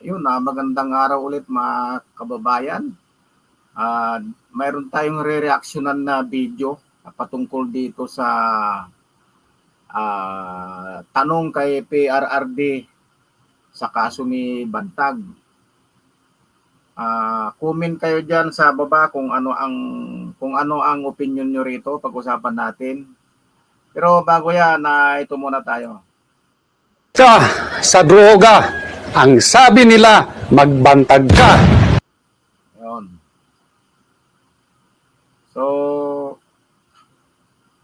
Yun, magandang araw ulit mga kababayan. Mayroon tayong re-reactionan na video patungkol dito sa tanong kay PRRD sa kaso ni Bantag. Comment kayo diyan sa baba kung ano ang opinion niyo rito, pag-usapan natin. Pero bago yan, ito muna tayo. Sa droga, ang sabi nila, magbantag ka. Ayun. So,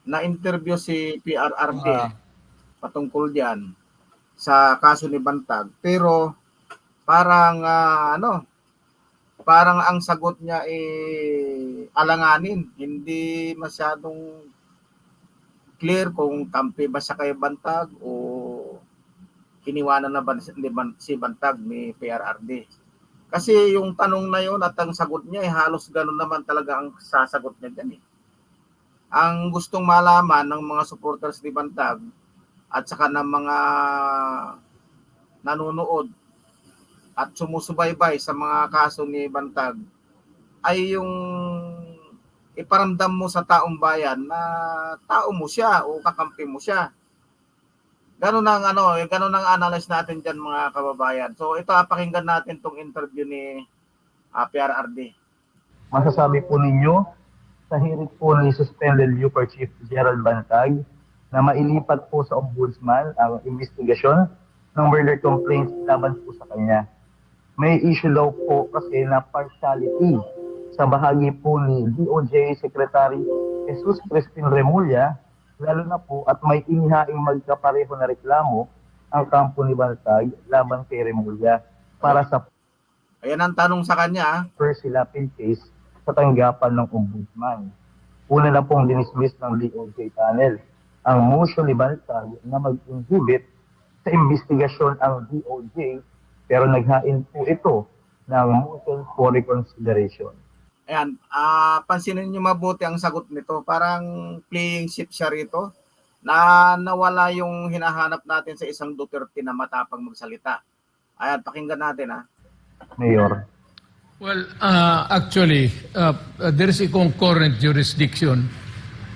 na-interview si PRRD patungkol diyan sa kaso ni Bantag. Pero parang parang ang sagot niya alanganin, hindi masyadong clear kung kampi ba siya kay Bantag o iniwanan na ba si Bantag ni PRRD. Kasi yung tanong na yun at ang sagot niya halos ganun naman talaga ang sasagot niya dyan eh. Ang gustong malaman ng mga supporters ni Bantag at saka ng mga nanonood at sumusubaybay sa mga kaso ni Bantag ay yung iparamdam mo sa taong bayan na tao mo siya o kakampi mo siya. Ganun ang analyze natin diyan mga kababayan. So ito, pakinggan natin tong interview ni PRRD. Masasabi po ninyo sa hirit po ni Suspended Super Chief Gerald Bantag na mailipat po sa Ombudsman ang investigasyon ng murder complaints laban po sa kanya. May issue daw po kasi na partiality sa bahagi po ni DOJ Secretary Jesus Crispin Remulla, lalo na po at may inihaing magkapareho na reklamo ang kampo ni Bantag laban kay Remulla para sa Ayan ang tanong sa kanya. first silapin case sa tanggapan ng Ombudsman. Una na pong dinismiss ng DOJ panel ang motion ni Bantag na mag-inhibit sa investigasyon ang DOJ pero naghain po ito ng motion for reconsideration. Ayan, pansinin niyo mabuti ang sagot nito. Parang playing ship siya rito na nawala yung hinahanap natin sa isang Duterte na matapang magsalita. Ayan, pakinggan natin Mayor. Well, actually, there is a concurrent jurisdiction.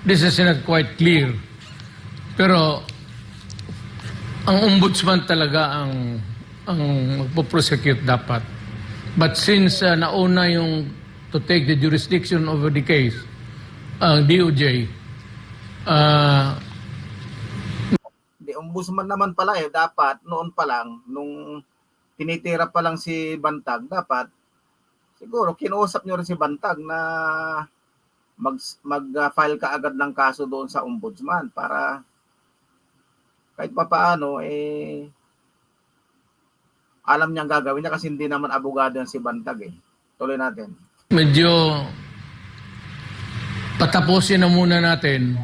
This is not quite clear. Pero ang ombudsman talaga ang magpo-prosecute dapat. But since nauna yung to take the jurisdiction over the case, ang DOJ, the ombudsman naman pala dapat noon pa lang, nung tinitira pa lang si Bantag, dapat siguro kinuusap nyo rin si Bantag na mag-file ka agad ng kaso doon sa ombudsman para kahit pa paano alam niyang gagawin niya kasi hindi naman abogado yan si Bantag Tuloy natin. medyo patapusin na muna natin.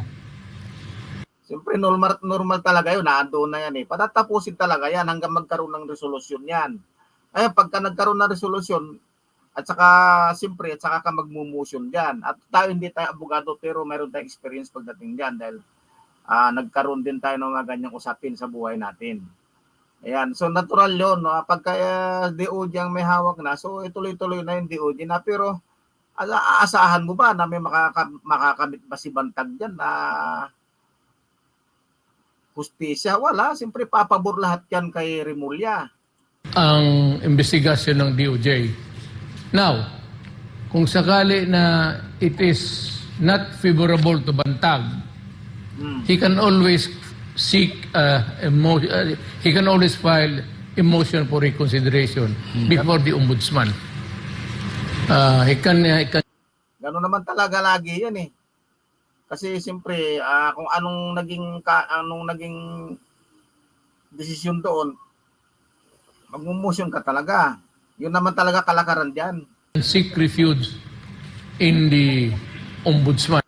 Siyempre normal talaga yun, naandoon na yan Patatapusin talaga yan hanggang magkaroon ng resolusyon yan. Ay pagka nagkaroon ng resolusyon, at saka ka magmo-motion diyan. At tayo hindi tayo abogado pero meron tayong experience pagdating diyan dahil nagkaroon din tayo ng mga ganyang usapin sa buhay natin. Ayan, so natural 'yon, no? Pagka DOJ ang may hawak na, so ituloy-tuloy na yung DOJ na, pero aasahan mo ba na may makakamit ba si Bantag diyan na hustisya? Wala, siyempre papabor lahat yan kay Remulla. Ang investigasyon ng DOJ. Now, kung sakali na it is not favorable to Bantag, he can always seek he can always file a motion for reconsideration before the ombudsman. He can Gano'n naman talaga lagi 'yan Kasi siyempre kung anong naging desisyon doon, magmo-motion ka talaga. Yun naman talaga kalakaran diyan. seek refuge in the ombudsman.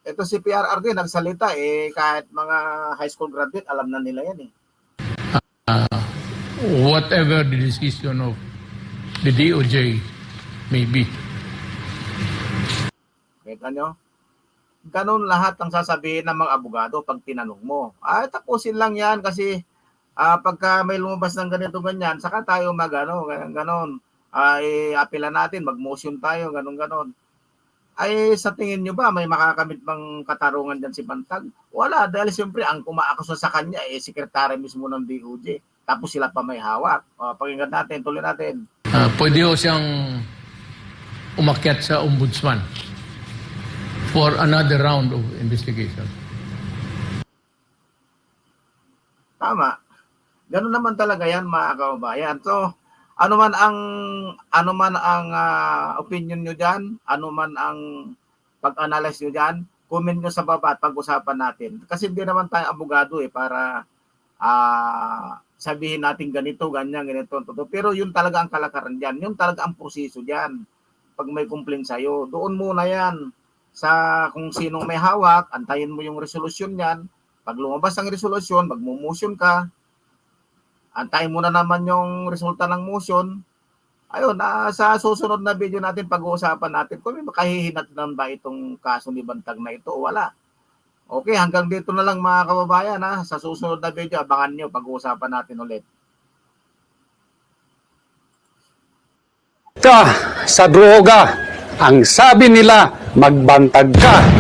Ito si PRRD nagsalita kahit mga high school graduate alam na nila yan Whatever the decision of the DOJ may be. Kita nyo? Ganun lahat ang sasabihin ng mga abogado pag tinanong mo. Tapusin lang yan kasi pagka may lumabas ng ganito ganyan, saka tayo magano, ganon. Apela natin, mag-motion tayo, ganon. Ay sa tingin nyo ba may makakamit bang katarungan dyan si Bantag? Wala, dahil siyempre ang kumaakusa sa kanya sekretary mismo ng DOJ. Tapos sila pa may hawak. Pakinggan natin, tuloy natin. Pwede ho siyang umakyat sa ombudsman for another round of investigation. Tama. Ganun naman talaga yan, mga kababayan. So, ano man ang opinion nyo diyan, ano man ang pag-analyze nyo diyan, comment nyo sa baba at pag-usapan natin. Kasi hindi naman tayo abogado para sabihin natin ganito, ganyan, ganito. Pero yun talaga ang kalakaran diyan. Yun talaga ang proseso diyan. Pag may complaint sa'yo, doon muna yan sa kung sinong may hawak, antayin mo yung resolusyon niyan. Pag lumabas ang resolusyon, magmo-motion ka, antayin mo na naman yung resulta ng motion. Ayun, sa susunod na video natin, pag-uusapan natin kung may makahihinatnan ba itong kaso ni Bantag na ito o wala. Okay, hanggang dito na lang mga kababayan. Sa susunod na video, abangan nyo, pag-uusapan natin ulit. Sa droga, ang sabi nila, magbantag ka.